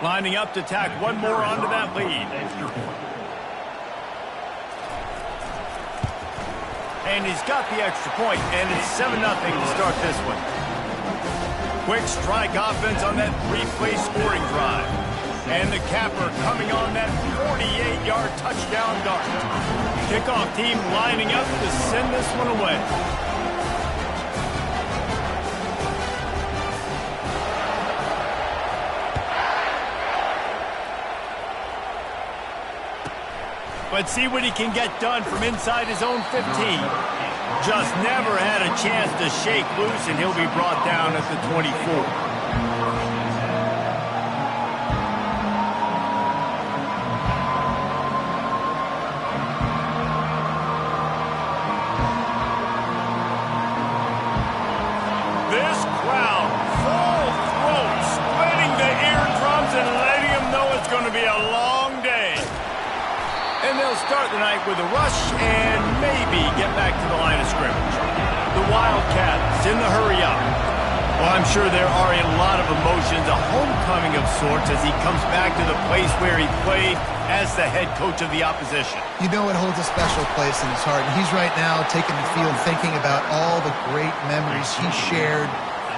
Lining up to tack one more onto that lead. And he's got the extra point, and it's 7-0 to start this one. Quick strike offense on that three-play scoring drive. And the capper coming on that 48-yard touchdown dart. Kickoff team lining up to send this one away. Let's see what he can get done from inside his own 15. Just never had a chance to shake loose, and he'll be brought down at the 24. This crowd, full throat, splitting the eardrums and letting them know it's going to be a long day. And they'll start the night with a rush and maybe get back to the line of scrimmage. The Wildcats in the hurry up. Well, I'm sure there are a lot of emotions, a homecoming of sorts as he comes back to the place where he played as the head coach of the opposition. You know it holds a special place in his heart, and he's right now taking the field thinking about all the great memories he shared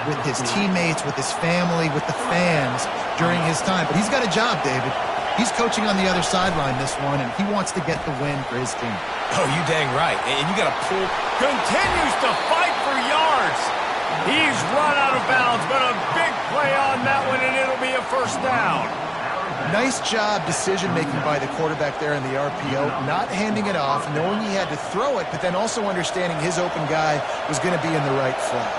with his teammates, with his family, with the fans during his time. But he's got a job, David. He's coaching on the other sideline this one, and he wants to get the win for his team. Oh, you dang right. And you got to pull. Continues to fight for yards. He's run out of bounds, but a big play on that one, and it'll be a first down. Nice job decision-making by the quarterback there in the RPO, not handing it off, knowing he had to throw it, but then also understanding his open guy was going to be in the right flat.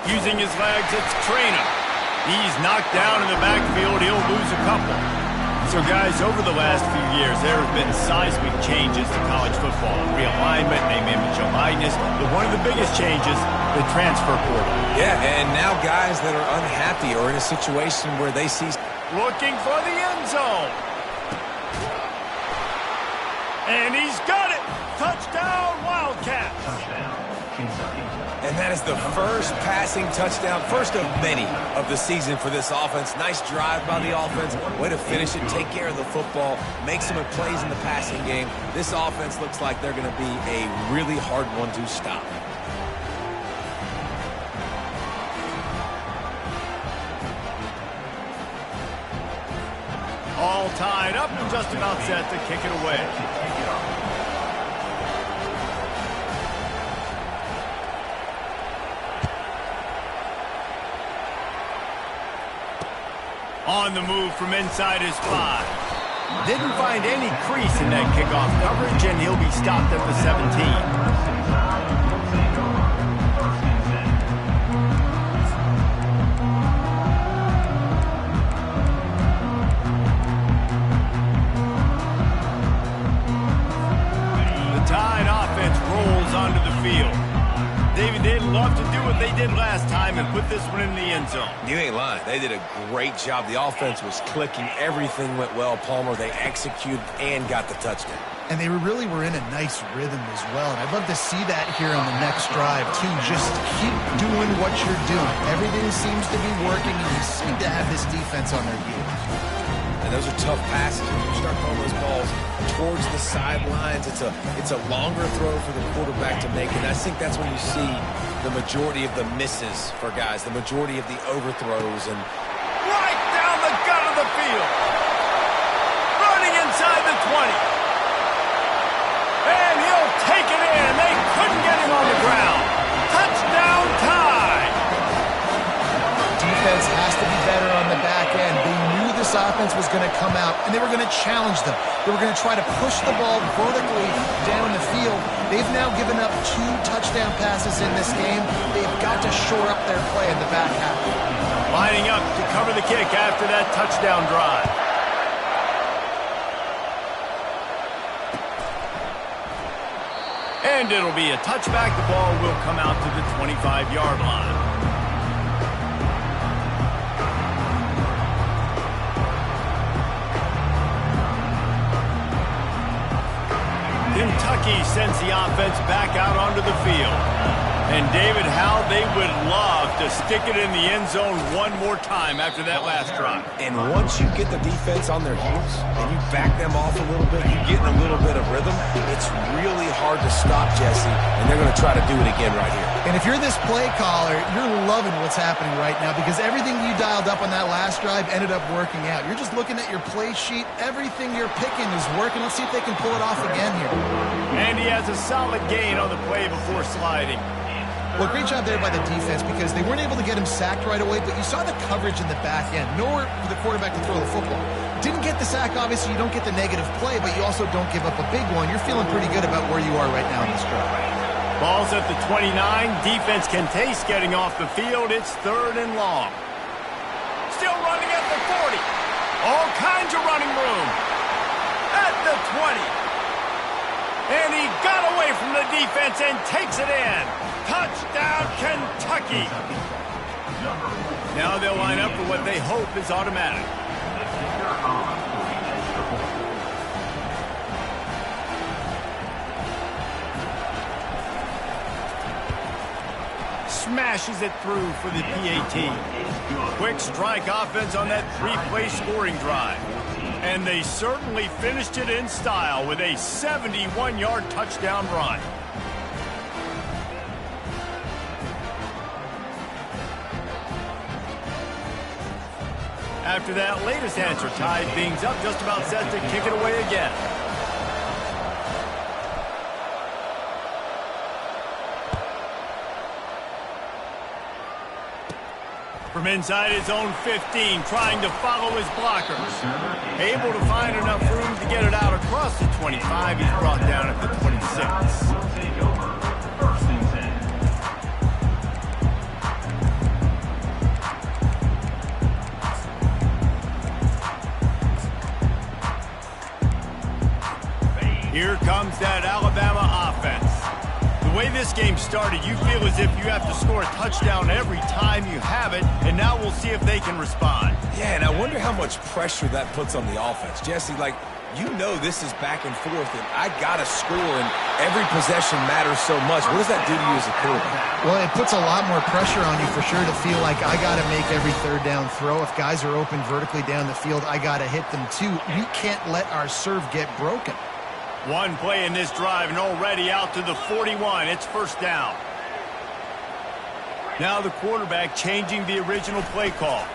Using his legs, it's Trainer. He's knocked down in the backfield. He'll lose a couple. So, guys, over the last few years, there have been seismic changes to college football. Realignment, name, image, and likeness. But one of the biggest changes, the transfer portal. Yeah, and now guys that are unhappy or in a situation where they see... Looking for the end zone. And he's got it. Touchdown, Wildcats. And that is the first passing touchdown, first of many of the season for this offense. Nice drive by the offense. Way to finish it, take care of the football, make some plays in the passing game. This offense looks like they're going to be a really hard one to stop. All tied up and just about set to kick it away. On the move from inside his 5. Didn't find any crease in that kickoff coverage, and he'll be stopped at the 17. The Tide offense rolls onto the field. David, they'd love to do what they did last time and put this one in the end zone. You ain't lying. They did a great job. The offense was clicking. Everything went well, Palmer. They executed and got the touchdown. And they really were in a nice rhythm as well. And I'd love to see that here on the next drive, too. Just keep doing what you're doing. Everything seems to be working, and you seem to have this defense on their heels. And those are tough passes. When you start throwing those balls towards the sidelines, it's a longer throw for the quarterback to make. And I think that's when you see the majority of the misses for guys, the majority of the overthrows. And right down the gut of the field. Running inside the 20. And he'll take it in. They couldn't get him on the ground. Touchdown Tide. Defense has to be better on the back end. They knew this offense was going to come out, and they were going to challenge them. They were going to try to push the ball vertically down the field. They've now given up 2 touchdown passes in this game. They've got to shore up their play in the back half. Lining up to cover the kick after that touchdown drive. And it'll be a touchback. The ball will come out to the 25-yard line. Kentucky sends the offense back out onto the field. And David, how they would love to stick it in the end zone one more time after that last drive. And once you get the defense on their heels and you back them off a little bit, you get in a little bit of rhythm, it's really hard to stop, Jesse, and they're going to try to do it again right here. And if you're this play caller, you're loving what's happening right now because everything you dialed up on that last drive ended up working out. You're just looking at your play sheet. Everything you're picking is working. Let's see if they can pull it off again here. And he has a solid gain on the play before sliding. Well, great job there by the defense because they weren't able to get him sacked right away, but you saw the coverage in the back end. Nowhere for the quarterback to throw the football. Didn't get the sack, obviously. You don't get the negative play, but you also don't give up a big one. You're feeling pretty good about where you are right now in this drive. Ball's at the 29. Defense can taste getting off the field. It's 3rd and long. Still running at the 40. All kinds of running room. At the 20. And he got away from the defense and takes it in. Touchdown, Kentucky. Now they'll line up for what they hope is automatic. Smashes it through for the PAT. Quick strike offense on that 3-play scoring drive. And they certainly finished it in style with a 71-yard touchdown run. After that latest answer tied things up, just about set to kick it away again. From inside his own 15, trying to follow his blockers. Able to find enough room to get it out across the 25. He's brought down at the 26. Here comes that Alabama offense. The way this game started, you feel as if you have to score a touchdown every time you have it, and now we'll see if they can respond. Yeah, and I wonder how much pressure that puts on the offense. Jesse, like, you know this is back and forth, and I got to score, and every possession matters so much. What does that do to you as a quarterback? Well, it puts a lot more pressure on you for sure to feel like I got to make every 3rd down throw. If guys are open vertically down the field, I got to hit them too. We can't let our serve get broken. One play in this drive and already out to the 41. It's 1st down. Now the quarterback changing the original play call.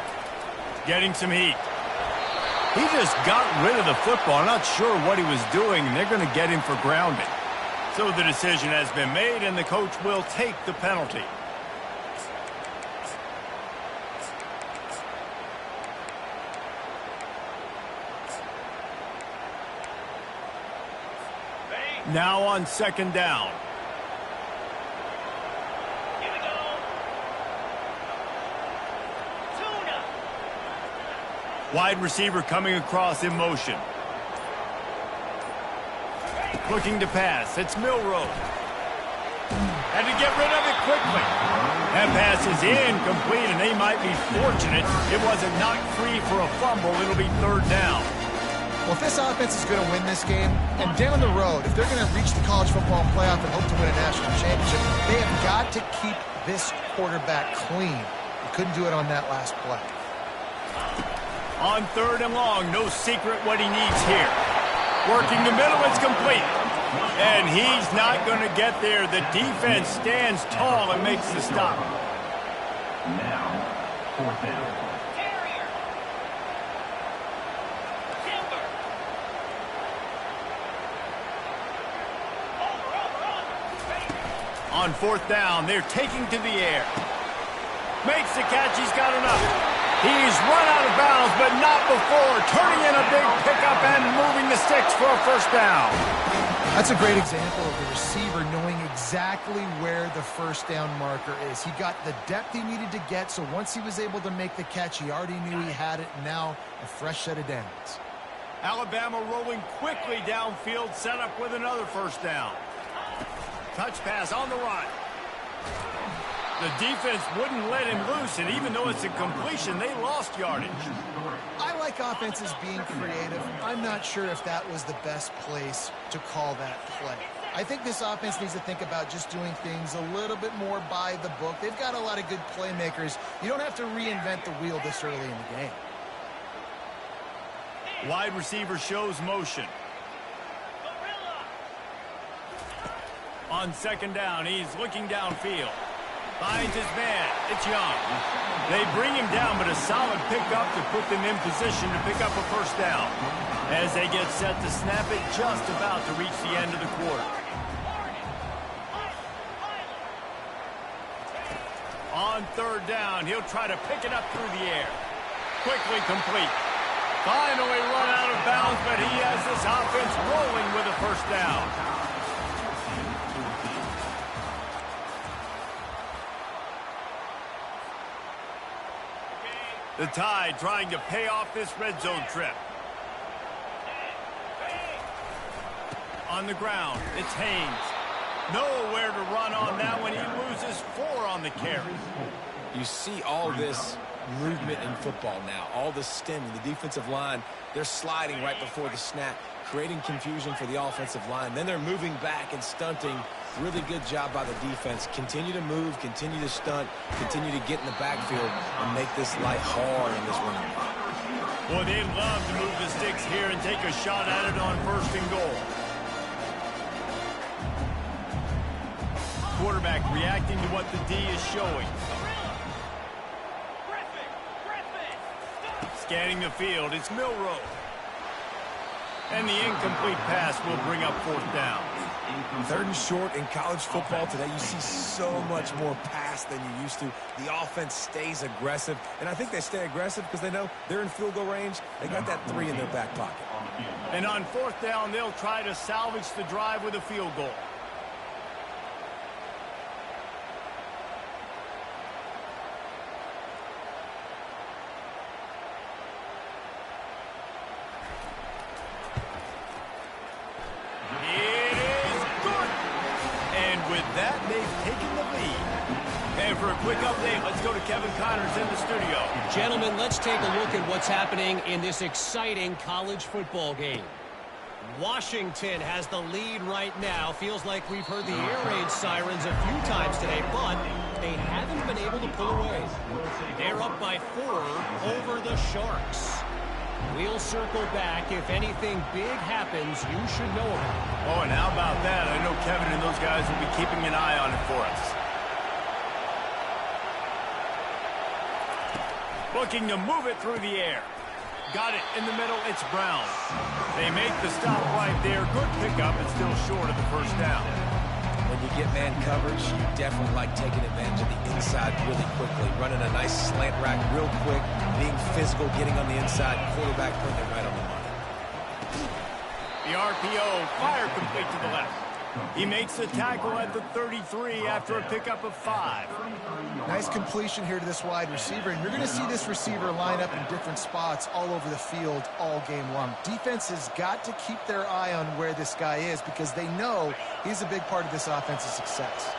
Getting some heat. He just got rid of the football. Not sure what he was doing, and they're going to get him for grounding. So the decision has been made, and the coach will take the penalty. Now on 2nd down. Here we go. Tuna. Wide receiver coming across in motion. Looking to pass. It's Milroe. Had to get rid of it quickly. That pass is incomplete, and they might be fortunate it wasn't knocked free for a fumble. It'll be 3rd down. Well, if this offense is going to win this game, and down the road, if they're going to reach the college football playoff and hope to win a national championship, they have got to keep this quarterback clean. He couldn't do it on that last play. On 3rd and long, no secret what he needs here. Working the middle, it's complete. And he's not going to get there. The defense stands tall and makes the stop. Now, 4th down. On 4th down, they're taking to the air. Makes the catch, he's got enough. He's run out of bounds, but not before. Turning in a big pickup and moving the sticks for a 1st down. That's a great example of the receiver knowing exactly where the 1st down marker is. He got the depth he needed to get, so once he was able to make the catch, he already knew he had it, and now a fresh set of downs. Alabama rolling quickly downfield, set up with another 1st down. Touch pass on the run. The defense wouldn't let him loose, and even though it's a completion, they lost yardage. I like offenses being creative. I'm not sure if that was the best place to call that play. I think this offense needs to think about just doing things a little bit more by the book. They've got a lot of good playmakers. You don't have to reinvent the wheel this early in the game. Wide receiver shows motion. On second down, he's looking downfield. Finds his man. It's Young. They bring him down, but a solid pickup to put them in position to pick up a first down. As they get set to snap it, just about to reach the end of the quarter. On third down, he'll try to pick it up through the air. Quickly complete. Finally run out of bounds, but he has this offense rolling with a first down. The Tide trying to pay off this red zone trip. On the ground, it's Haynes. Nowhere to run on that one. He loses 4 on the carry. You see all this movement in football now. All the stemming, the defensive line, they're sliding right before the snap, creating confusion for the offensive line. Then they're moving back and stunting. Really good job by the defense. Continue to move, continue to stunt, continue to get in the backfield and make this life hard in this running. Boy, they'd love to move the sticks here and take a shot at it on first and goal. Quarterback reacting to what the D is showing. Scanning the field, it's Milroe. And the incomplete pass will bring up fourth down. Third and short in college football today, you see so much more pass than you used to. The offense stays aggressive, and I think they stay aggressive because they know they're in field goal range. They got that 3 in their back pocket. And on fourth down, they'll try to salvage the drive with a field goal. For a quick update, let's go to Kevin Connors in the studio. Gentlemen, let's take a look at what's happening in this exciting college football game. Washington has the lead right now. Feels like we've heard the air raid sirens a few times today, but they haven't been able to pull away. They're up by 4 over the Sharks. We'll circle back. If anything big happens, you should know about it. Oh, and how about that? I know Kevin and those guys will be keeping an eye on it for us. Looking to move it through the air. Got it in the middle. It's Brown. They make the stop right there. Good pickup. It's still short of the first down. When you get man coverage, you definitely like taking advantage of the inside really quickly. Running a nice slant rack real quick. Being physical, getting on the inside. Quarterback putting it right on the money. The RPO. Fire complete to the left. He makes the tackle at the 33 after a pickup of 5. Nice completion here to this wide receiver, and you're going to see this receiver line up in different spots all over the field all game long. Defense has got to keep their eye on where this guy is because they know he's a big part of this offense's success.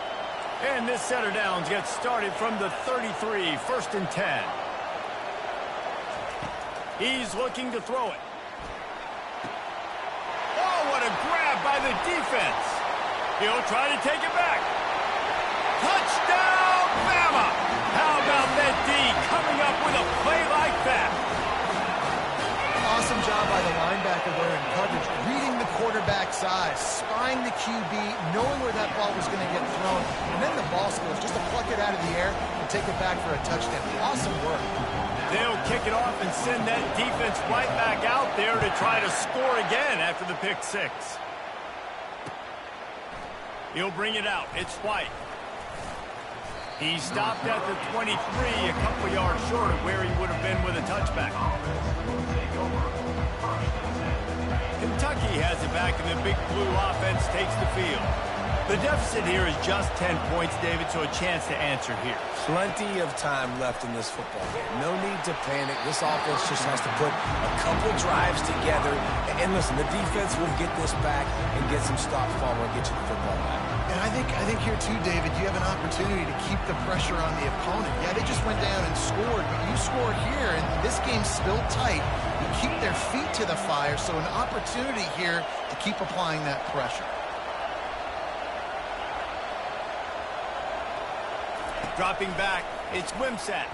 And this setter downs gets started from the 33, first and 10. He's looking to throw it. Oh, what a grab by the defense. He'll try to take it back. Touchdown, Bama! How about that D coming up with a play like that? Awesome job by the linebacker there in coverage, reading the quarterback's eyes, spying the QB, knowing where that ball was going to get thrown, and then the ball skills just to pluck it out of the air and take it back for a touchdown. Awesome work. They'll kick it off and send that defense right back out there to try to score again after the pick 6. He'll bring it out. It's White. He stopped at the 23, a couple yards short of where he would have been with a touchback. Kentucky has it back, and the Big Blue offense takes the field. The deficit here is just 10 points, David, so a chance to answer here. Plenty of time left in this football game. No need to panic. This offense just has to put a couple drives together. And listen, the defense will get this back and get some stop follow and get you the football back. And I think here too, David, you have an opportunity to keep the pressure on the opponent. Yeah, they just went down and scored, but you score here, and this game's still tight. You keep their feet to the fire, so an opportunity here to keep applying that pressure. Dropping back, it's Wimsatt.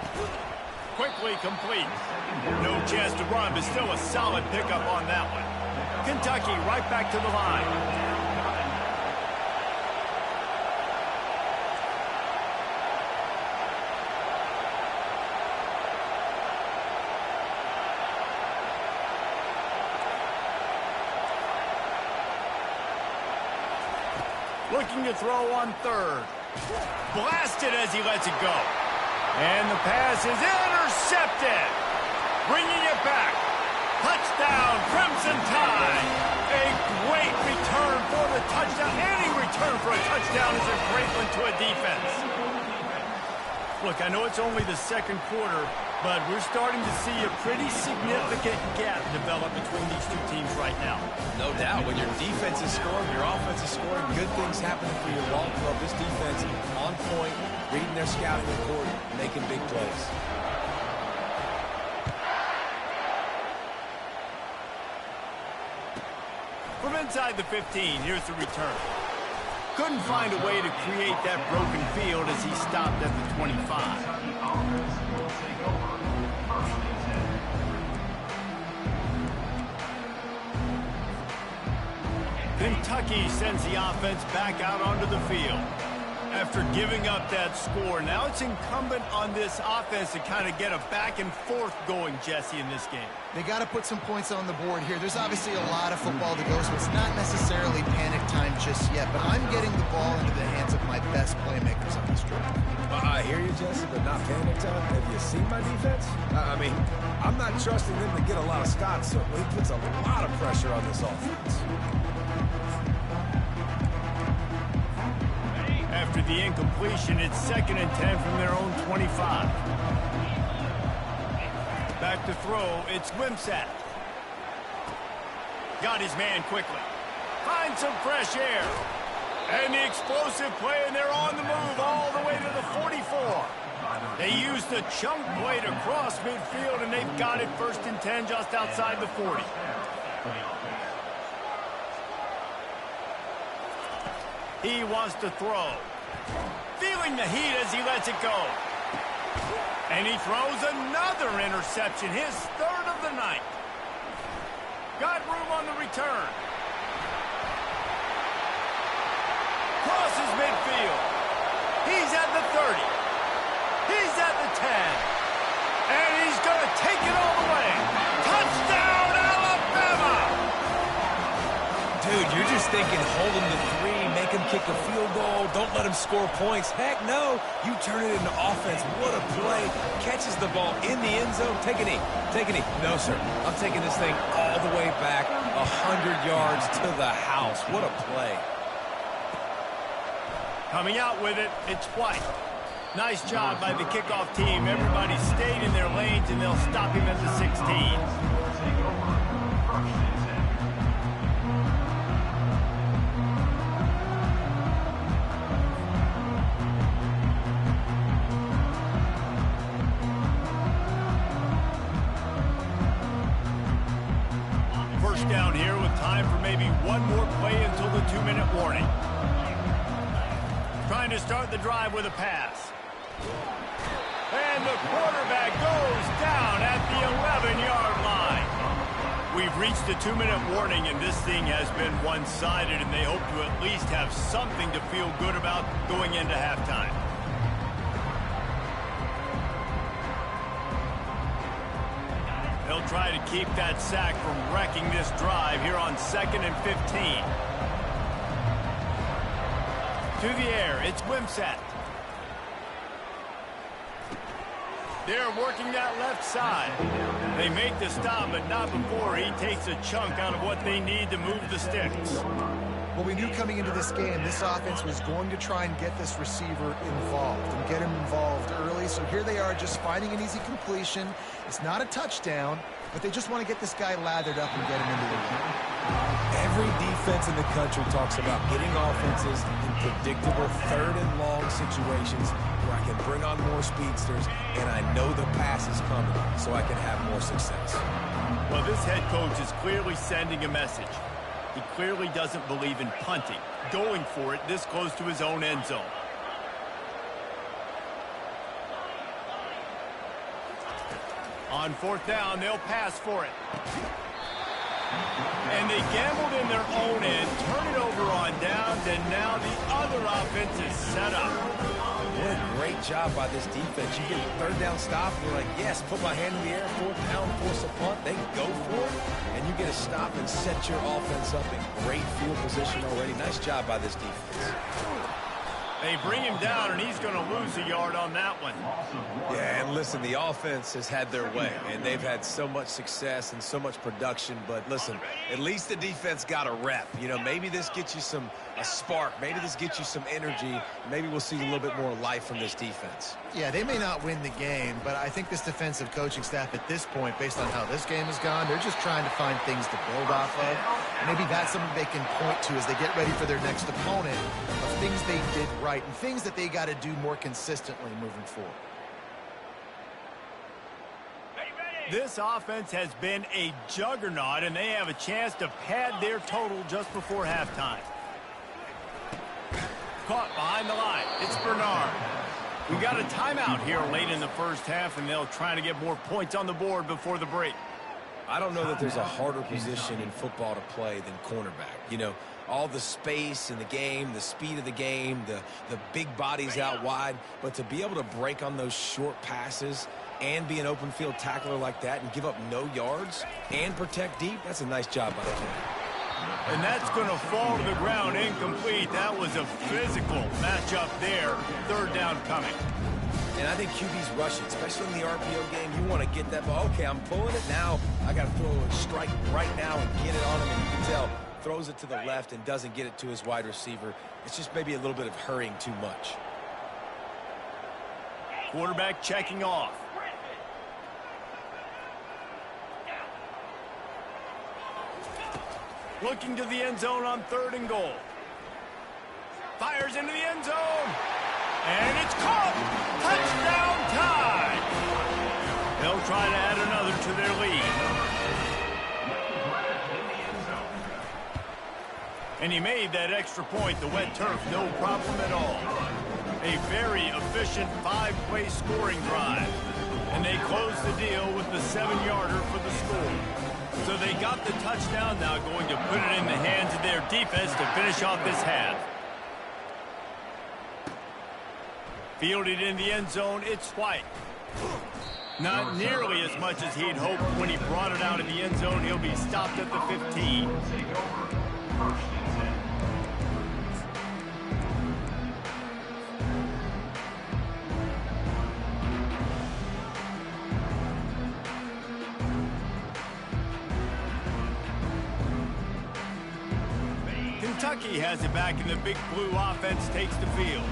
Quickly complete. No chance to run, but still a solid pickup on that one. Kentucky right back to the line. Looking to throw on third. Blasted as he lets it go. And the pass is intercepted. Bringing it back. Touchdown, Crimson Tide. A great return for the touchdown. Any return for a touchdown is a great one to a defense. Look, I know it's only the second quarter, but we're starting to see a pretty significant gap develop between these two teams right now. No doubt. When your defense is scoring, your offense is scoring, good things happening for your ball club. This defense on point, reading their scouting report, making big plays. From inside the 15, here's the return. Couldn't find a way to create that broken field as he stopped at the 25. Kentucky sends the offense back out onto the field. After giving up that score, now it's incumbent on this offense to kind of get a back and forth going, Jesse, in this game. They got to put some points on the board here. There's obviously a lot of football to go, so it's not necessarily panic time just yet, but I'm getting the ball into the hands of my best playmakers on this drive. I hear you, Jesse, but not panic time. Have you seen my defense? I mean, I'm not trusting them to get a lot of stops, so it puts a lot of pressure on this offense. After the incompletion, it's 2nd and 10 from their own 25. Back to throw, it's Wimsatt. Got his man quickly. Finds some fresh air. And the explosive play, and they're on the move all the way to the 44. They used the chunk play to cross midfield, and they've got it 1st and 10 just outside the 40. He wants to throw. Feeling the heat as he lets it go. And he throws another interception, his 3rd of the night. Got room on the return. Crosses midfield. He's at the 30. He's at the 10. And he's going to take it all the way. Touchdown, Alabama! Dude, you're just thinking hold him to 3, make him kick a field goal, don't let him score points. Heck no, you turn it into offense. What a play. Catches the ball in the end zone. Take a knee. Take a knee. No, sir. I'm taking this thing all the way back 100 yards to the house. What a play. Coming out with it, it's White. Nice job by the kickoff team. Everybody stayed in their lanes, and they'll stop him at the 16. Down here with time for maybe one more play until the 2-minute warning. Trying to start the drive with a pass. And the quarterback goes down at the 11-yard line. We've reached the 2-minute warning, and this thing has been one-sided, and they hope to at least have something to feel good about going into halftime. They'll try to keep that sack from wrecking this drive here on 2nd and 15. To the air, it's Wimsatt. They're working that left side. They make the stop, but not before he takes a chunk out of what they need to move the sticks. Well, we knew coming into this game, this offense was going to try and get this receiver involved and get him involved early. So here they are just finding an easy completion. It's not a touchdown, but they just want to get this guy lathered up and get him into the game. Every defense in the country talks about getting offenses in predictable 3rd and long situations where I can bring on more speedsters and I know the pass is coming so I can have more success. Well, this head coach is clearly sending a message. He clearly doesn't believe in punting, going for it this close to his own end zone. On fourth down, they'll pass for it. And they gambled in their own end, turn it over on downs, and now the other offense is set up. What a great job by this defense. You get a third down stop, and you're like, yes, put my hand in the air, fourth down, force a punt. They go for it, and you get a stop and set your offense up in great field position already. Nice job by this defense. They bring him down, and he's going to lose a yard on that one. Yeah, and listen, the offense has had their way, and they've had so much success and so much production. But listen, at least the defense got a rep. You know, maybe this gets you a spark. Maybe this gets you some energy. Maybe we'll see a little bit more life from this defense. Yeah, they may not win the game, but I think this defensive coaching staff at this point, based on how this game has gone, they're just trying to find things to build off of. Maybe that's something they can point to as they get ready for their next opponent, of things they did right and things that they got to do more consistently moving forward. This offense has been a juggernaut, and they have a chance to pad their total just before halftime. Caught behind the line. It's Bernard. We got a timeout here late in the first half, and they'll try to get more points on the board before the break. I don't know that there's a harder position in football to play than cornerback. You know, all the space in the game, the speed of the game, the big bodies out wide. But to be able to break on those short passes and be an open field tackler like that and give up no yards and protect deep, that's a nice job by the team. And that's going to fall to the ground incomplete. That was a physical matchup there. Third down coming. And I think QB's rushing, especially in the RPO game. You want to get that ball. Okay, I'm pulling it now. I got to throw a strike right now and get it on him. And you can tell, throws it to the left and doesn't get it to his wide receiver. It's just maybe a little bit of hurrying too much. Quarterback checking off. Looking to the end zone on 3rd and goal. Fires into the end zone. And it's caught. Touchdown tie. They'll try to add another to their lead. And he made that extra point, the wet turf, no problem at all. A very efficient 5-play scoring drive. And they close the deal with the 7-yarder for the score. So they got the touchdown, now going to put it in the hands of their defense to finish off this half. Fielded in the end zone, it's White. Not nearly as much as he'd hoped when he brought it out in the end zone. He'll be stopped at the 15. Kentucky has it back, and the Big Blue offense takes the field.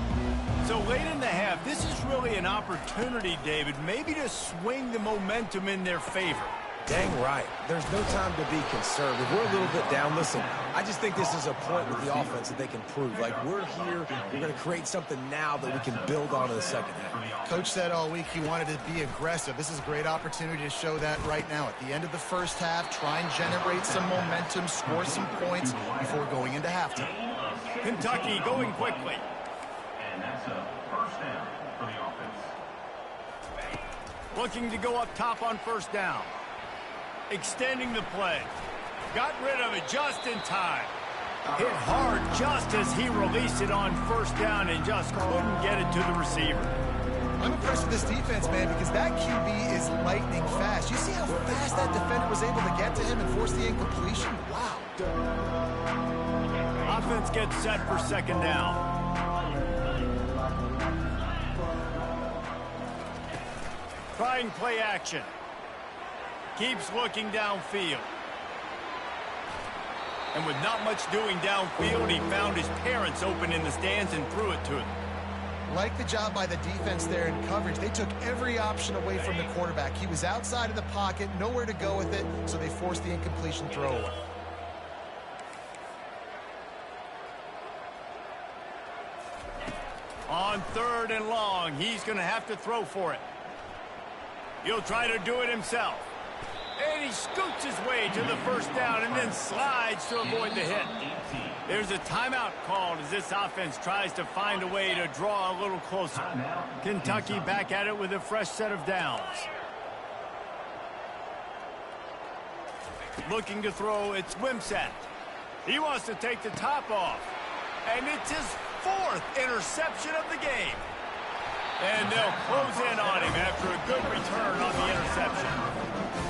So late in the half, this is really an opportunity, David, maybe to swing the momentum in their favor. Dang right. There's no time to be conservative. We're a little bit down. Listen, I just think this is a point with the offense that they can prove. Like, we're here, we're going to create something now that we can build on in the second half. Coach said all week he wanted to be aggressive. This is a great opportunity to show that right now. At the end of the first half, try and generate some momentum, score some points before going into halftime. Kentucky going quickly. And that's a first down for the offense. Looking to go up top on first down. Extending the play. Got rid of it just in time. Hit hard just as he released it on first down and just couldn't get it to the receiver. I'm impressed with this defense, man, because that QB is lightning fast. You see how fast that defender was able to get to him and force the incompletion? Wow. Offense gets set for second down. Trying play action. Keeps looking downfield. And with not much doing downfield, he found his parents open in the stands and threw it to him. Like the job by the defense there in coverage. They took every option away from the quarterback. He was outside of the pocket, nowhere to go with it, so they forced the incompletion throwaway. On 3rd and long, he's going to have to throw for it. He'll try to do it himself. And he scoots his way to the first down and then slides to avoid the hit. There's a timeout called as this offense tries to find a way to draw a little closer. Kentucky back at it with a fresh set of downs. Looking to throw, it's Wimsatt. He wants to take the top off. And it's his 4th interception of the game. And they'll close in on him after a good return on the interception.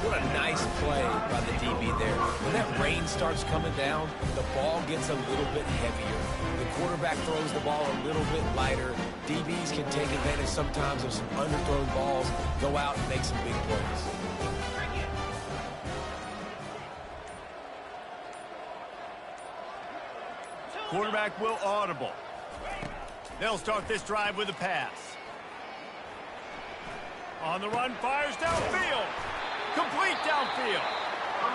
What a nice play by the DB there. When that rain starts coming down, the ball gets a little bit heavier. The quarterback throws the ball a little bit lighter. DBs can take advantage sometimes of some underthrown balls, go out and make some big plays. Quarterback will audible. They'll start this drive with a pass. On the run, fires downfield. Complete downfield.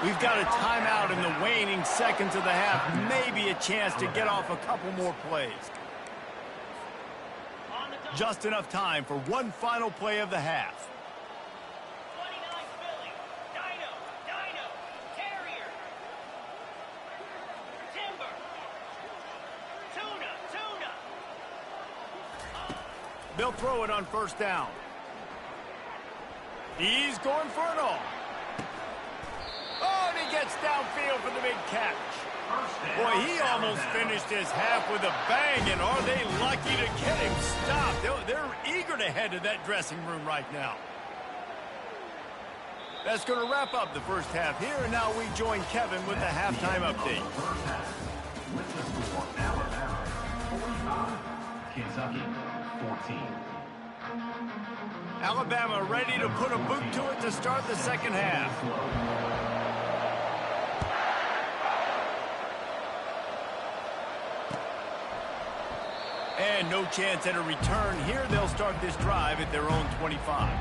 We've got a timeout in the waning seconds of the half. Maybe a chance to get off a couple more plays. Just enough time for one final play of the half. 29 Philly. Dino. Terrier. Timber. Tuna. They'll throw it on first down. He's going for it all. Oh, and he gets downfield for the big catch. Boy, he almost finished his half with a bang, and are they lucky to get him stopped? They're eager to head to that dressing room right now. That's going to wrap up the first half here, and now we join Kevin with the halftime update. With the score, Alabama 45, Kentucky 14. Alabama ready to put a boot to it to start the second half. And no chance at a return here. They'll start this drive at their own 25.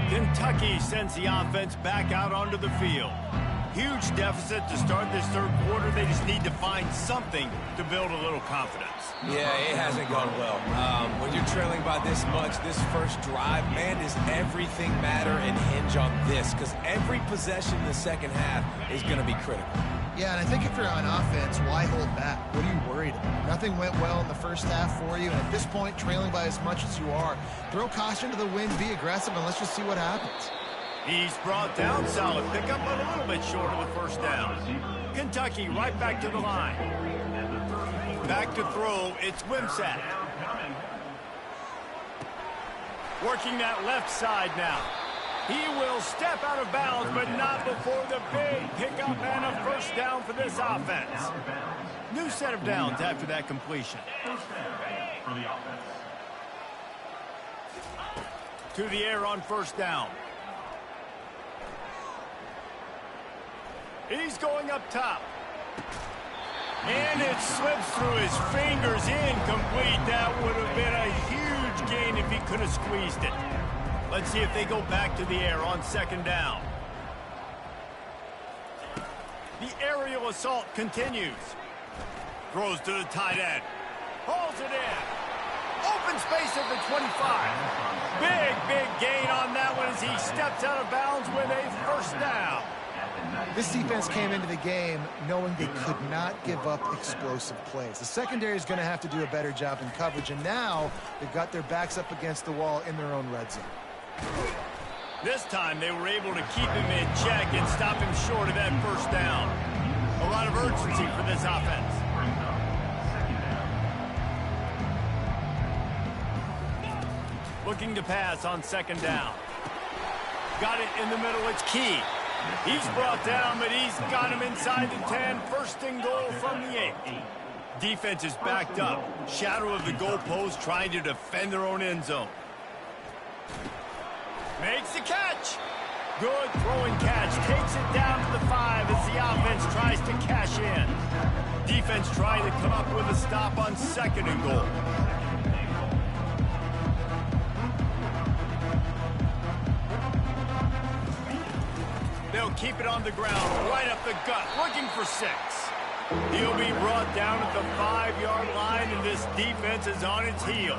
Kentucky sends the offense back out onto the field. Huge deficit to start this third quarter. They just need to find something to build a little confidence. Yeah, it hasn't gone well. When you're trailing by this much, this first drive, man, does everything matter and hinge on this? Because every possession in the second half is going to be critical. Yeah, and I think if you're on offense, why hold back? What are you worried about? Nothing went well in the first half for you, and at this point, trailing by as much as you are, throw caution to the wind, be aggressive, and let's just see what happens. He's brought down, solid pickup, but a little bit short of the first down. Kentucky right back to the line. Back to throw, it's Wimsatt. Working that left side now. He will step out of bounds, but not before the big pickup and a first down for this offense. New set of downs after that completion. For the offense. To the air on first down. He's going up top. And it slips through his fingers, incomplete. That would have been a huge gain if he could have squeezed it. Let's see if they go back to the air on second down. The aerial assault continues. Throws to the tight end. Hauls it in. Open space at the 25. Big gain on that one as he steps out of bounds with a first down. This defense came into the game knowing they could not give up explosive plays. The secondary is going to have to do a better job in coverage, and now they've got their backs up against the wall in their own red zone. This time they were able to keep him in check and stop him short of that first down. A lot of urgency for this offense. Looking to pass on second down. Got it in the middle, it's Key. He's brought down, but he's got him inside the 10. First and goal from the 8. Defense is backed up. Shadow of the goalpost trying to defend their own end zone. Makes the catch. Good throwing catch. Takes it down to the 5 as the offense tries to cash in. Defense trying to come up with a stop on second and goal. They'll keep it on the ground, right up the gut, looking for 6. He'll be brought down at the 5-yard line, and this defense is on its heels.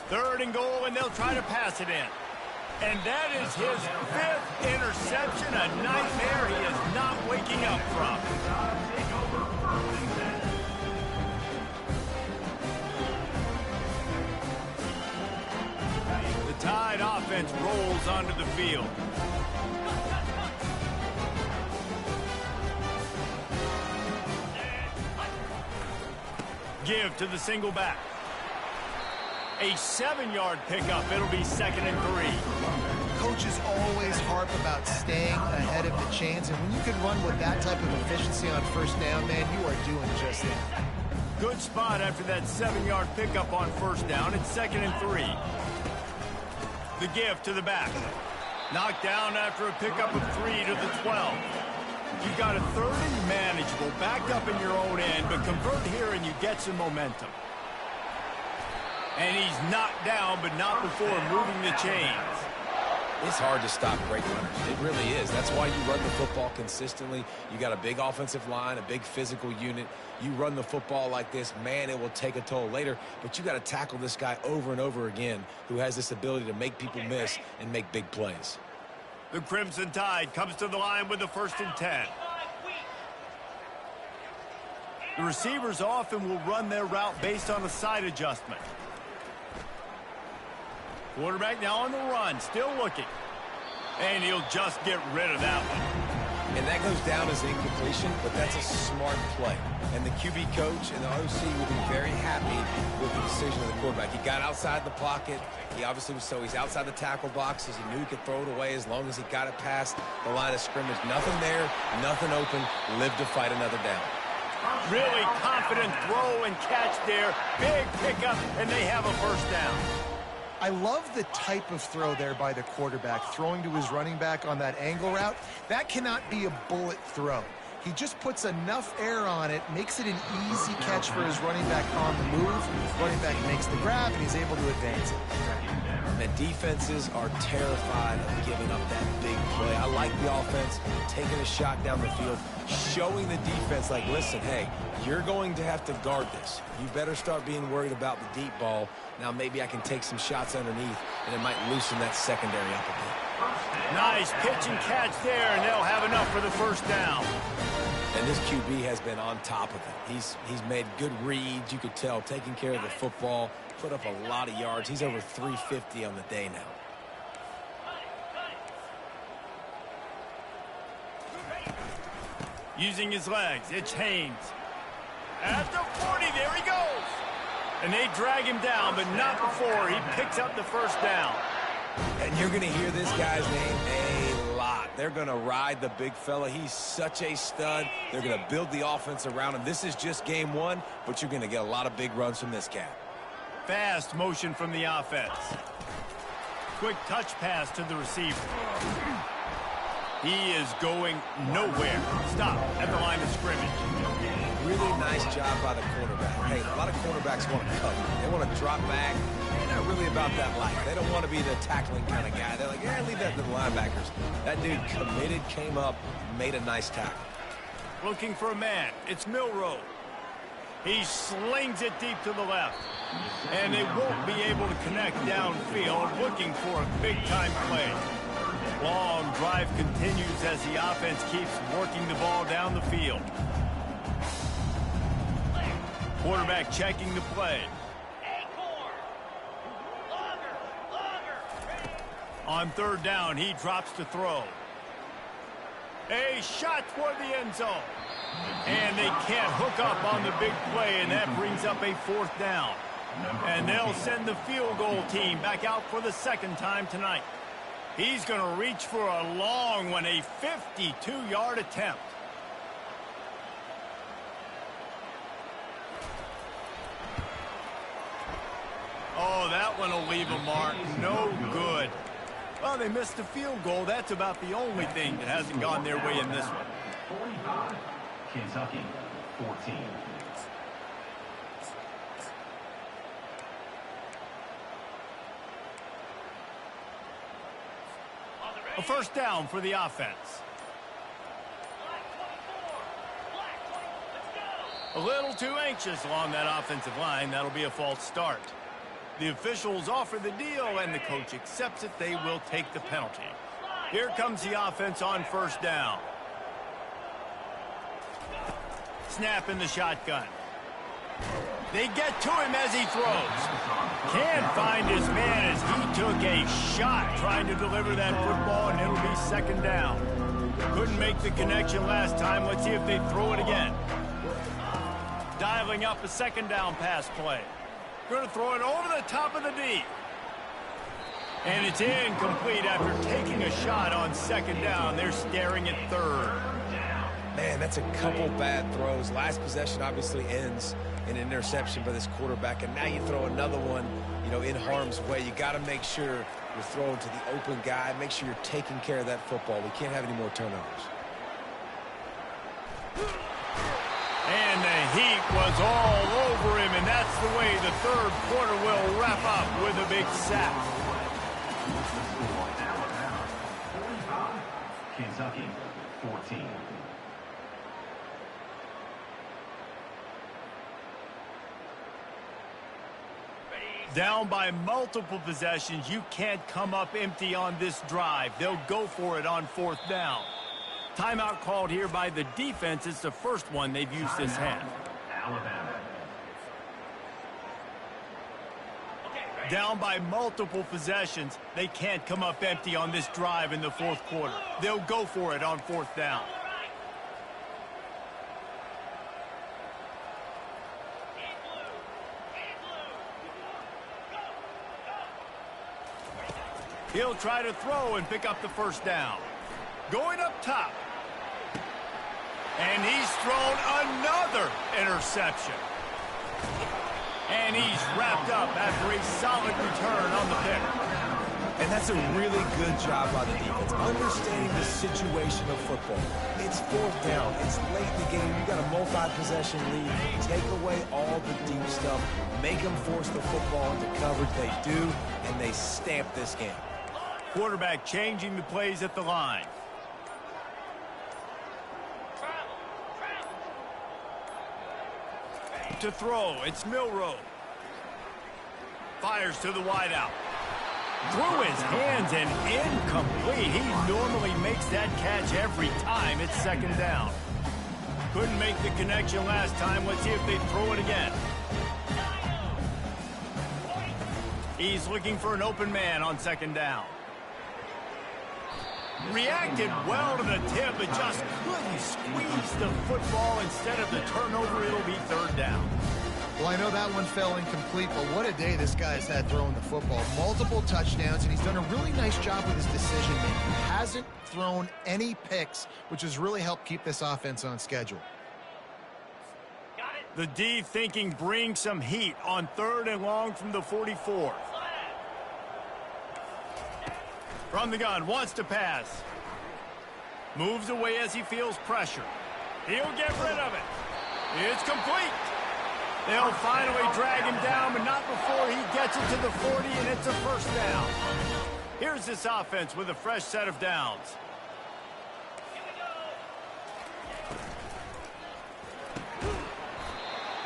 Third and goal, and they'll try to pass it in. And that is his 5th interception, a nightmare he is not waking up from. The Tide offense rolls onto the field. Give to the single back. A 7-yard pickup. It'll be 2nd and 3. Coaches always harp about staying ahead of the chains, and when you can run with that type of efficiency on first down, man, you are doing just that. Good spot after that 7-yard pickup on first down. It's 2nd and 3. The give to the back. Knocked down after a pickup of 3 to the 12. You've got a 3rd and manageable, backed up in your own end, but convert here and you get some momentum. And he's knocked down, but not before moving the chains. It's hard to stop great runners. It really is. That's why you run the football consistently. You got a big offensive line, a big physical unit. You run the football like this, man, it will take a toll later. But you got to tackle this guy over and over again who has this ability to make people miss and make big plays. The Crimson Tide comes to the line with the 1st and 10. The receivers often will run their route based on a side adjustment. Quarterback now on the run, still looking. And he'll just get rid of that one. And that goes down as incompletion, but that's a smart play. And the QB coach and the OC will be very happy with the decision of the quarterback. He got outside the pocket. He obviously was he's outside the tackle boxes. He knew he could throw it away as long as he got it past the line of scrimmage. Nothing there, nothing open. Live to fight another down. Really confident throw and catch there. Big pickup, and they have a first down. I love the type of throw there by the quarterback, throwing to his running back on that angle route. That cannot be a bullet throw. He just puts enough air on it, makes it an easy catch for his running back on the move. Running back makes the grab, and he's able to advance it. The defenses are terrified of giving up that big play. I like the offense taking a shot down the field, showing the defense like, listen, hey, you're going to have to guard this. You better start being worried about the deep ball. Now maybe I can take some shots underneath, and it might loosen that secondary up a bit. Nice pitch and catch there, and they'll have enough for the first down. And this QB has been on top of it. He's made good reads, you could tell, taking care of the football, put up a lot of yards. He's over 350 on the day now. Using his legs, it's Haynes. At the 40, there he goes. And they drag him down, but not before he picks up the first down. And you're going to hear this guy's name a lot. They're going to ride the big fella. He's such a stud. They're going to build the offense around him. This is just game one, but you're going to get a lot of big runs from this cat. Fast motion from the offense. Quick touch pass to the receiver. He is going nowhere. Stop at the line of scrimmage. Really nice job by the quarterback. Hey, a lot of quarterbacks want to cover. They want to drop back. They're not really about that life. They don't want to be the tackling kind of guy. They're like, yeah, leave that to the linebackers. That dude committed, came up, made a nice tackle. Looking for a man. It's Milroe. He slings it deep to the left. And they won't be able to connect downfield, looking for a big-time play. Long drive continues as the offense keeps working the ball down the field. Quarterback checking the play. On third down, he drops to throw. A shot toward the end zone. And they can't hook up on the big play, and that brings up a fourth down. And they'll send the field goal team back out for the second time tonight. He's going to reach for a long one, a 52-yard attempt. Oh, that one will leave a mark. No good. Well, they missed the field goal. That's about the only thing that hasn't gone their way in this one. 45, Kentucky, 14. A first down for the offense. A little too anxious along that offensive line. That'll be a false start. The officials offer the deal, and the coach accepts it. They will take the penalty. Here comes the offense on first down. Snap in the shotgun. They get to him as he throws. Can't find his man as he took a shot trying to deliver that football, and it'll be second down. Couldn't make the connection last time. Let's see if they throw it again. Dialing up a second down pass play. Going to throw it over the top of the D. And it's incomplete after taking a shot on second down. They're staring at third. Man, that's a couple bad throws. Last possession obviously ends in an interception by this quarterback, and now you throw another one, in harm's way. You got to make sure you're throwing to the open guy. Make sure you're taking care of that football. We can't have any more turnovers. And the heat was all over him, and that's the way the third quarter will wrap up with a big sack. Kentucky, 14. Down by multiple possessions, you can't come up empty on this drive. They'll go for it on fourth down. Timeout called here by the defense. It's the first one they've used this half. Alabama. Down by multiple possessions, they can't come up empty on this drive in the fourth quarter. They'll go for it on fourth down. He'll try to throw and pick up the first down. Going up top. And he's thrown another interception. And he's wrapped up after a solid return on the pick. And that's a really good job by the defense, understanding the situation of football. It's fourth down. It's late in the game. You got a multi-possession lead. Take away all the deep stuff. Make them force the football into coverage. They do, and they stamp this game. Quarterback changing the plays at the line. To throw, it's Milroe. Fires to the wideout. Through his hands and incomplete. He normally makes that catch every time. It's second down. Couldn't make the connection last time. Let's see if they throw it again. He's looking for an open man on second down. Reacted well to the tip, but just couldn't squeeze the football. Instead of the turnover, it'll be third down. Well, I know that one fell incomplete, but what a day this guy's had throwing the football. Multiple touchdowns, and he's done a really nice job with his decision-making. Hasn't thrown any picks, which has really helped keep this offense on schedule. The D thinking bring some heat on third and long from the 44. From the gun, wants to pass. Moves away as he feels pressure. He'll get rid of it. It's complete. They'll finally drag him down, but not before he gets it to the 40, and it's a first down. Here's this offense with a fresh set of downs.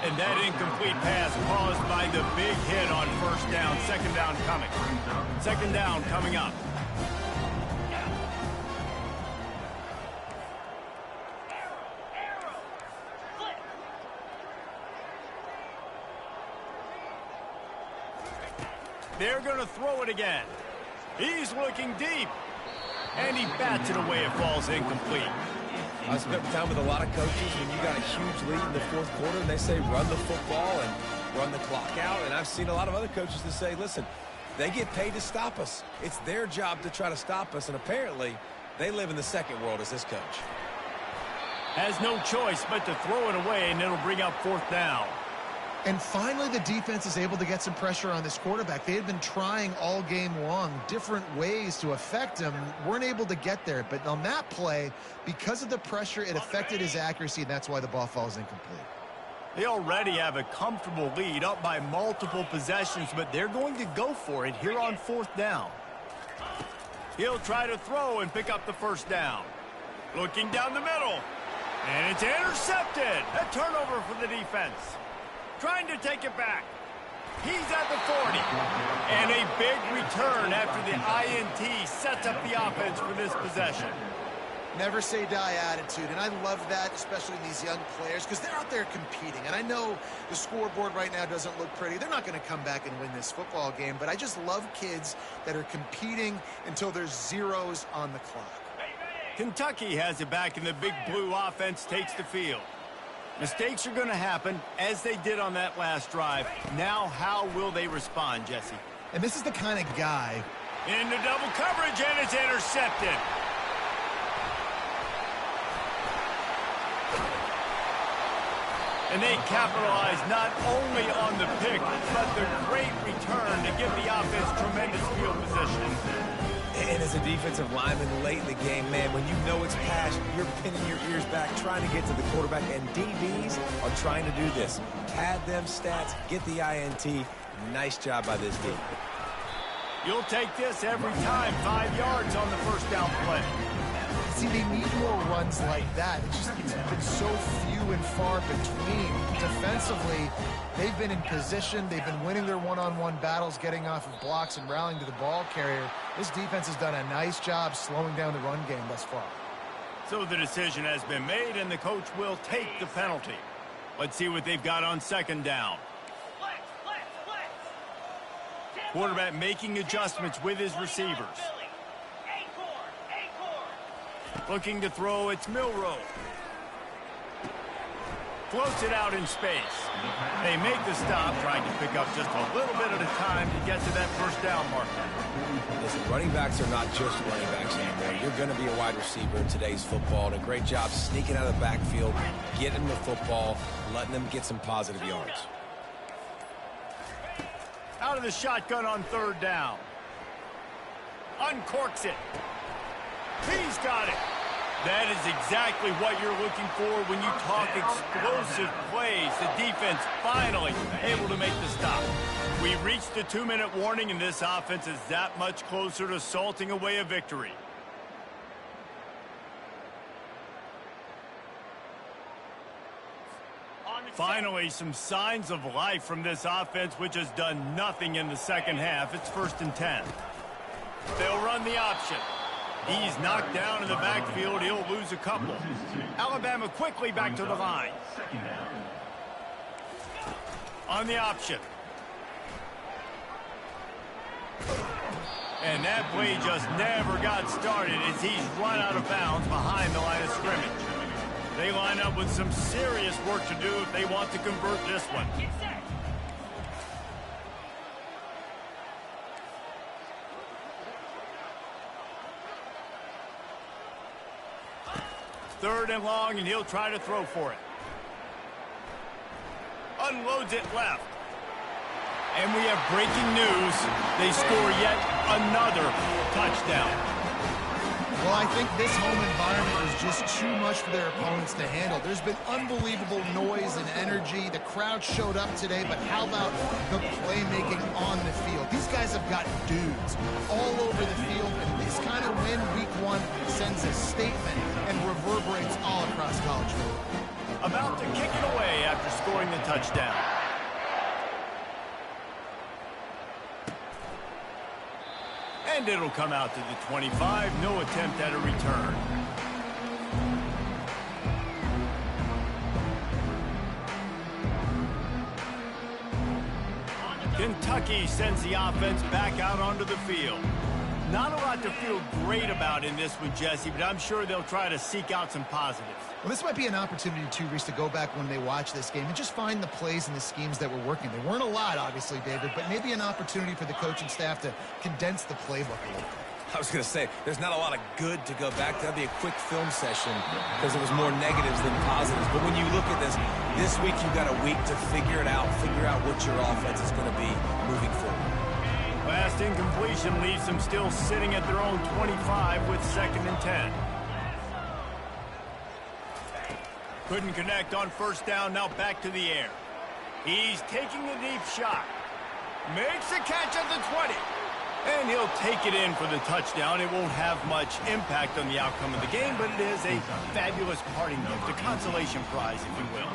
And that incomplete pass caused by the big hit on first down. Second down coming. Second down coming up. They're going to throw it again. He's looking deep. And he bats it away. It falls incomplete. I spent time with a lot of coaches when you got a huge lead in the fourth quarter, and they say run the football and run the clock out. And I've seen a lot of other coaches that say, listen, they get paid to stop us. It's their job to try to stop us. And apparently, they live in the second world as this coach. Has no choice but to throw it away, and it'll bring up fourth down. And finally, the defense is able to get some pressure on this quarterback. They had been trying all game long different ways to affect him. Weren't able to get there. But on that play, because of the pressure, it affected his accuracy, and that's why the ball falls incomplete. They already have a comfortable lead up by multiple possessions, but they're going to go for it here on fourth down. He'll try to throw and pick up the first down. Looking down the middle. And it's intercepted. A turnover for the defense. Trying to take it back. He's at the 40. And a big return after the INT sets up the offense for this possession. Never say die attitude, and I love that, especially in these young players, because they're out there competing. And I know the scoreboard right now doesn't look pretty. They're not going to come back and win this football game, but I just love kids that are competing until there's zeros on the clock. Kentucky has it back, and the big blue offense takes the field. Mistakes are going to happen, as they did on that last drive. Now, how will they respond, Jesse? And this is the kind of guy. Into double coverage, and it's intercepted. And they capitalize not only on the pick, but the great return to give the offense tremendous field position. And as a defensive lineman late in the game, man, when you know it's pass, you're pinning your ears back, trying to get to the quarterback, and DBs are trying to do this. Pad them stats, get the INT. Nice job by this D. You'll take this every time. 5 yards on the first down play. See, they need more runs like that. It's been so few and far between. Defensively, they've been in position. They've been winning their one-on-one battles, getting off of blocks and rallying to the ball carrier. This defense has done a nice job slowing down the run game thus far. So the decision has been made, and the coach will take the penalty. Let's see what they've got on second down. Quarterback making adjustments with his receivers. Looking to throw, it's Milroe. Floats it out in space. They make the stop, trying to pick up just a little bit at a time to get to that first down marker. Listen, running backs are not just running backs anymore. You're going to be a wide receiver in today's football, and a great job sneaking out of the backfield, getting the football, letting them get some positive yards. Out of the shotgun on third down. Uncorks it. He's got it. That is exactly what you're looking for when you talk explosive plays. The defense finally able to make the stop. We reached the 2-minute warning, and this offense is that much closer to salting away a victory. Finally, some signs of life from this offense, which has done nothing in the second half. It's 1st and 10. They'll run the option. He's knocked down in the backfield. He'll lose a couple. Alabama quickly back to the line. On the option. And that play just never got started as he's run out of bounds behind the line of scrimmage. They line up with some serious work to do if they want to convert this one. Third and long, and he'll try to throw for it. Unloads it left. And we have breaking news. They score yet another touchdown. Well, I think this home environment was just too much for their opponents to handle. There's been unbelievable noise and energy. The crowd showed up today, but how about the playmaking on the field? These guys have got dudes all over the field, and this kind of win week one sends a statement and reverberates all across college football. About to kick it away after scoring the touchdown. And it'll come out to the 25. No attempt at a return. Kentucky sends the offense back out onto the field. Not a lot to feel great about in this one, Jesse, but I'm sure they'll try to seek out some positives. Well, this might be an opportunity, too, Reese, to go back when they watch this game and just find the plays and the schemes that were working. They weren't a lot, obviously, David, but maybe an opportunity for the coaching staff to condense the playbook a little bit. I was going to say, there's not a lot of good to go back to. That'd be a quick film session because it was more negatives than positives. But when you look at this week you've got a week to figure it out, figure out what your offense is going to be moving forward. Last incompletion leaves them still sitting at their own 25 with 2nd and 10. Couldn't connect on first down, now back to the air. He's taking a deep shot. Makes a catch at the 20. And he'll take it in for the touchdown. It won't have much impact on the outcome of the game, but it is a fabulous parting gift, a consolation prize, if you will.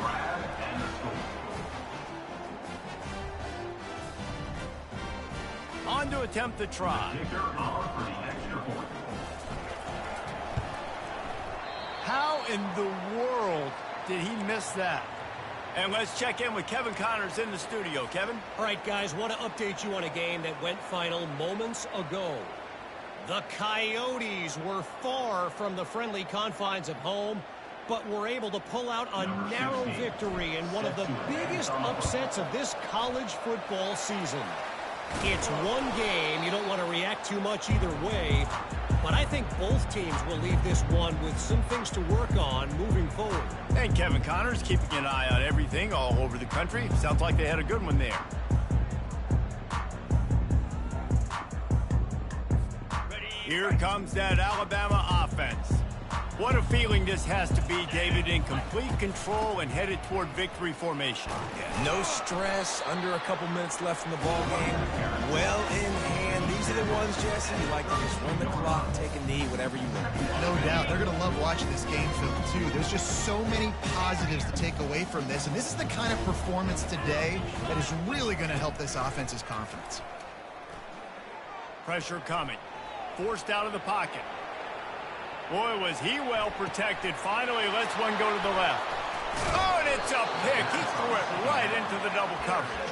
On to attempt the try. How in the world did he miss that? And let's check in with Kevin Connors in the studio. Kevin? All right, guys, want to update you on a game that went final moments ago. The Coyotes were far from the friendly confines of home, but were able to pull out a narrow victory in one of the biggest upsets of this college football season. It's one game. You don't want to react too much either way, but I think both teams will leave this one with some things to work on moving forward. And Kevin Connors keeping an eye on everything all over the country. Sounds like they had a good one there. Here comes that Alabama offense. What a feeling this has to be, David, in complete control and headed toward victory formation. Yeah, no stress, under a couple minutes left in the ball game. Well in hand. These are the ones, Jesse, you like to just run the clock, take a knee, whatever you want. No doubt. They're going to love watching this game film, too. There's just so many positives to take away from this, and this is the kind of performance today that is really going to help this offense's confidence. Pressure coming. Forced out of the pocket. Boy, was he well protected. Finally, lets one go to the left. Oh, and it's a pick. He threw it right into the double coverage.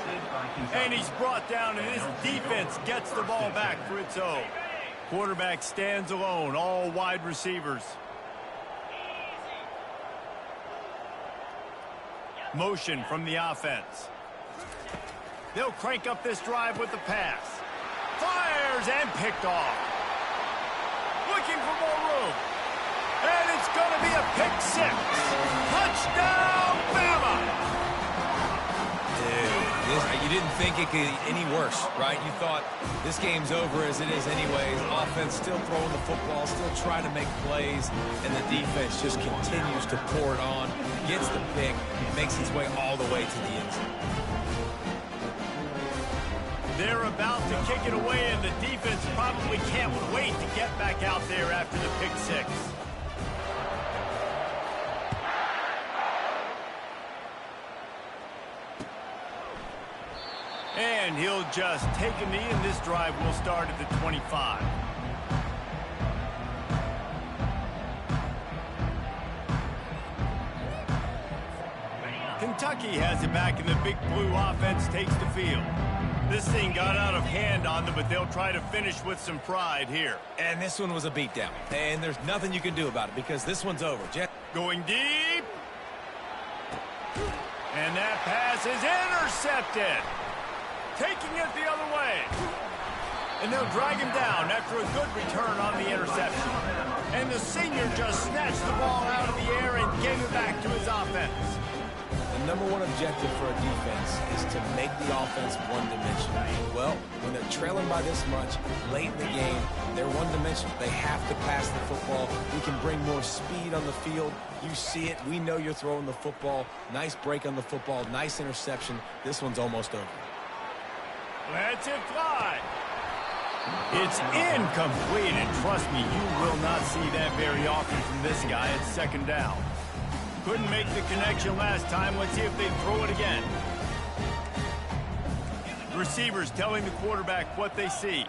And he's brought down, and this defense gets the ball back for its own. Quarterback stands alone, all wide receivers. Motion from the offense. They'll crank up this drive with the pass. Fires and picked off. Looking for more room. And it's going to be a pick six. Touchdown, Bama! Dude, you didn't think it could get any worse, right? You thought this game's over as it is anyways. Offense still throwing the football, still trying to make plays, and the defense just continues to pour it on, gets the pick, makes its way all the way to the end zone. They're about to kick it away, and the defense probably can't wait to get back out there after the pick six. And he'll just take a knee, and this drive will start at the 25. Kentucky has it back, and the big blue offense takes the field. This thing got out of hand on them, but they'll try to finish with some pride here. And this one was a beatdown. And there's nothing you can do about it because this one's over. Going deep. And that pass is intercepted. Taking it the other way. And they'll drag him down after a good return on the interception. And the senior just snatched the ball out of the air and gave it back to his offense. The number one objective for a defense is to make the offense one-dimensional. Well, when they're trailing by this much, late in the game, they're one-dimensional. They have to pass the football. We can bring more speed on the field. You see it. We know you're throwing the football. Nice break on the football. Nice interception. This one's almost over. Let's it fly. It's incomplete, and trust me, you will not see that very often from this guy at second down. Couldn't make the connection last time. Let's see if they throw it again. Receivers telling the quarterback what they see.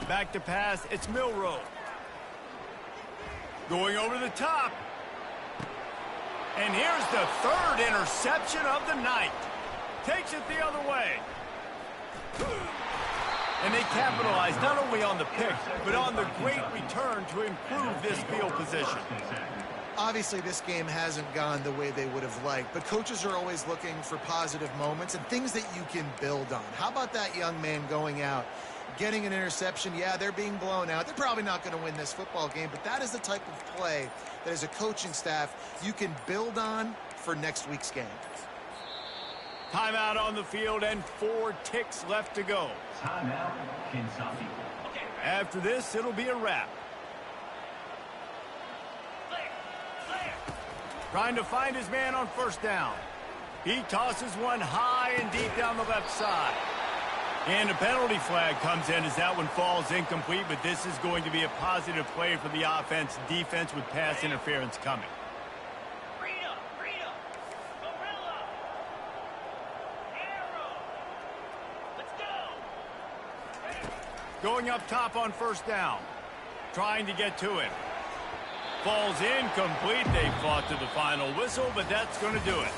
Back to pass. It's Milroe. Going over the top. And here's the third interception of the night. Takes it the other way. And they capitalize not only on the pick, but on the great return to improve this field position. Obviously, this game hasn't gone the way they would have liked, but coaches are always looking for positive moments and things that you can build on. How about that young man going out, getting an interception? Yeah, they're being blown out. They're probably not going to win this football game, but that is the type of play that as a coaching staff you can build on for next week's game. Timeout on the field and 4 ticks left to go. Timeout, Kentucky. After this, it'll be a wrap. Trying to find his man on first down. He tosses one high and deep down the left side. And a penalty flag comes in as that one falls incomplete, but this is going to be a positive play for the offense. Defense with pass interference coming. Rita, Gorilla, Arrow. Let's go. Going up top on first down. Trying to get to it. Falls incomplete. They fought to the final whistle, but that's going to do it.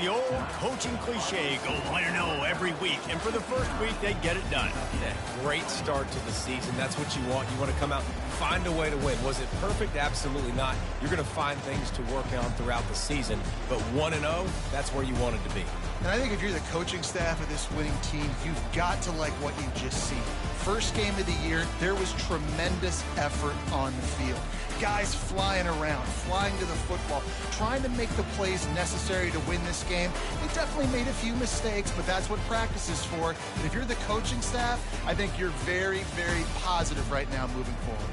The old coaching cliche, go 1-0 every week. And for the first week, they get it done. Yeah, great start to the season. That's what you want. You want to come out, find a way to win. Was it perfect? Absolutely not. You're going to find things to work on throughout the season. But 1-0, that's where you want it to be. And I think if you're the coaching staff of this winning team, you've got to like what you've just seen. First game of the year, there was tremendous effort on the field. Guys flying around, flying to the football, trying to make the plays necessary to win this game. They definitely made a few mistakes, but that's what practice is for. And if you're the coaching staff, I think you're very, very positive right now moving forward.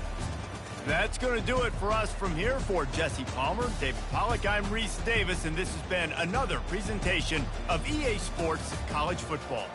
That's going to do it for us from here. For Jesse Palmer, David Pollack, I'm Reese Davis, and this has been another presentation of EA Sports College Football.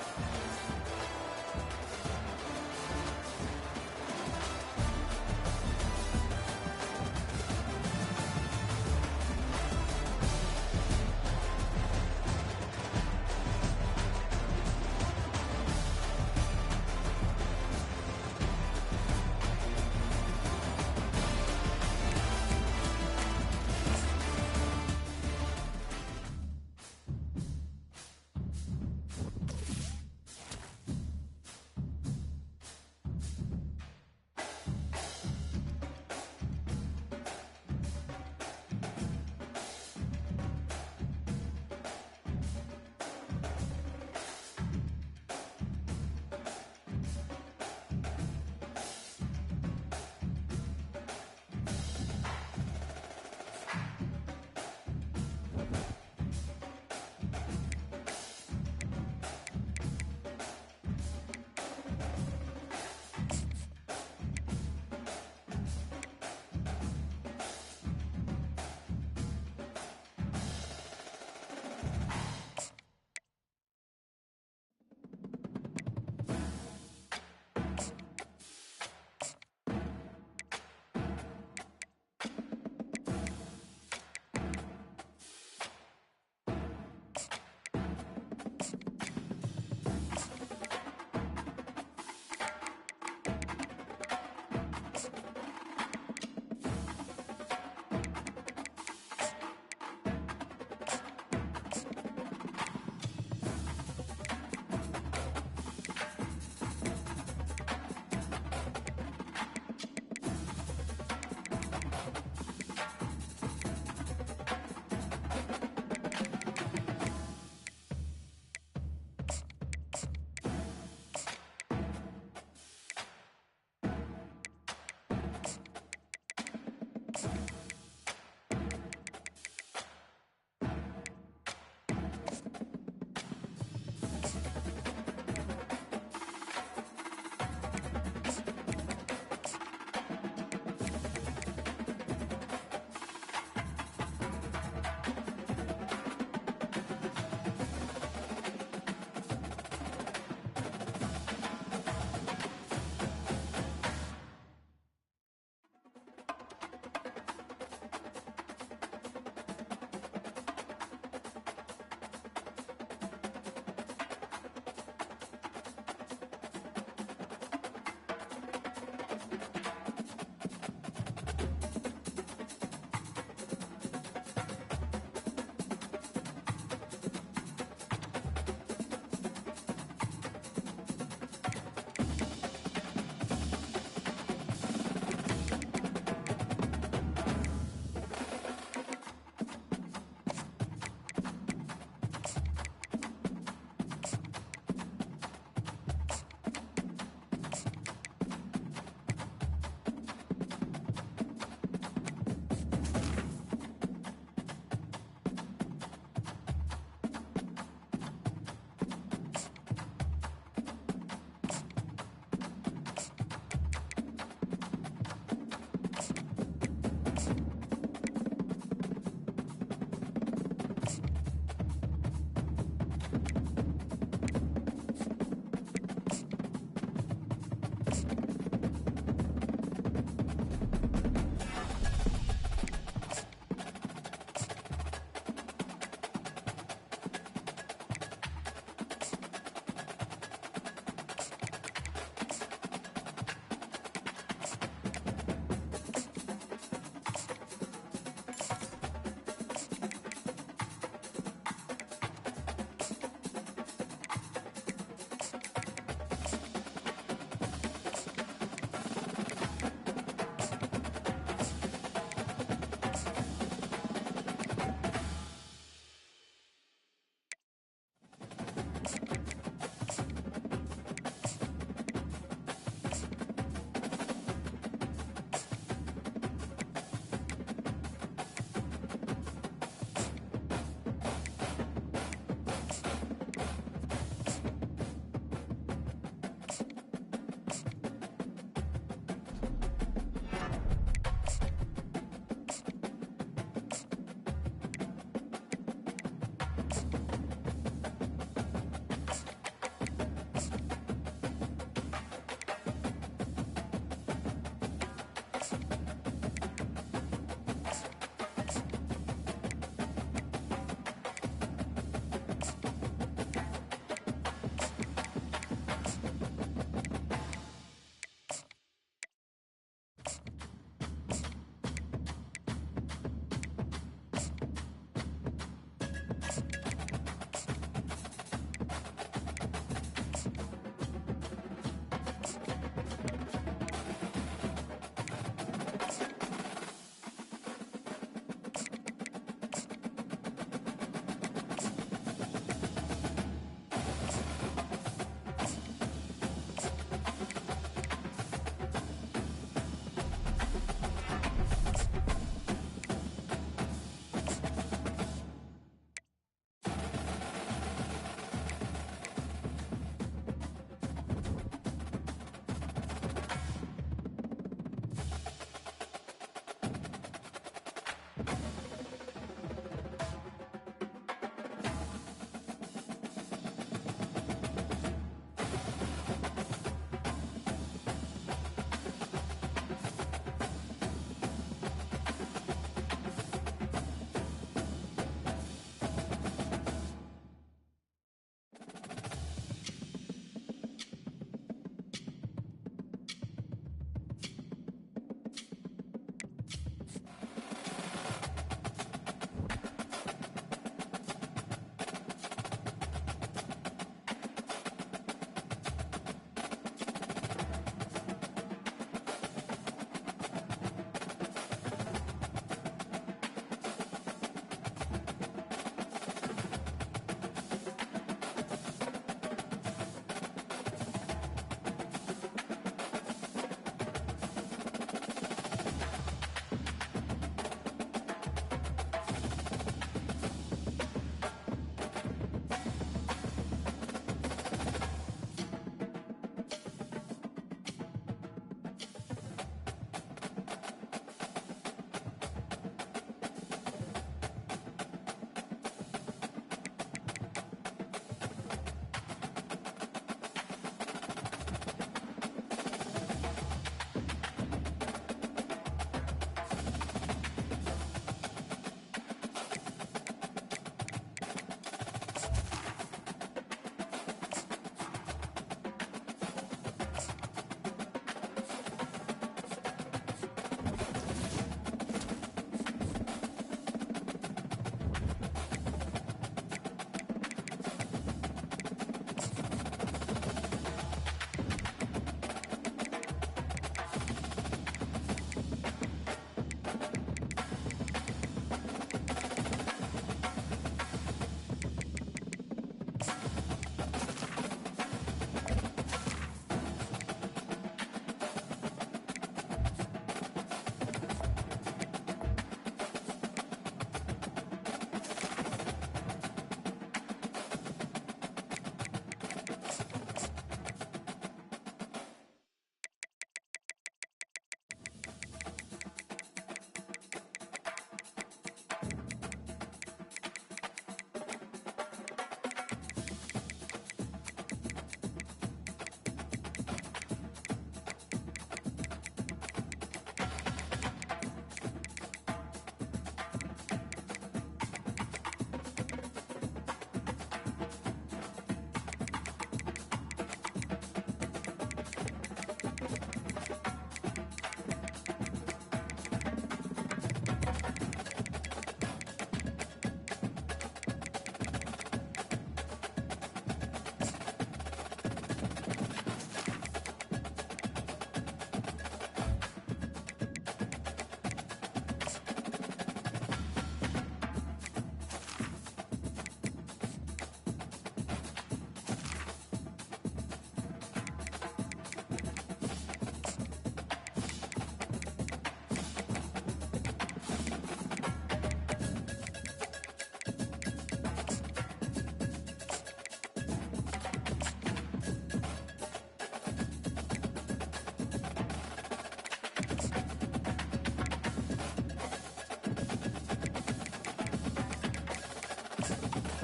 it.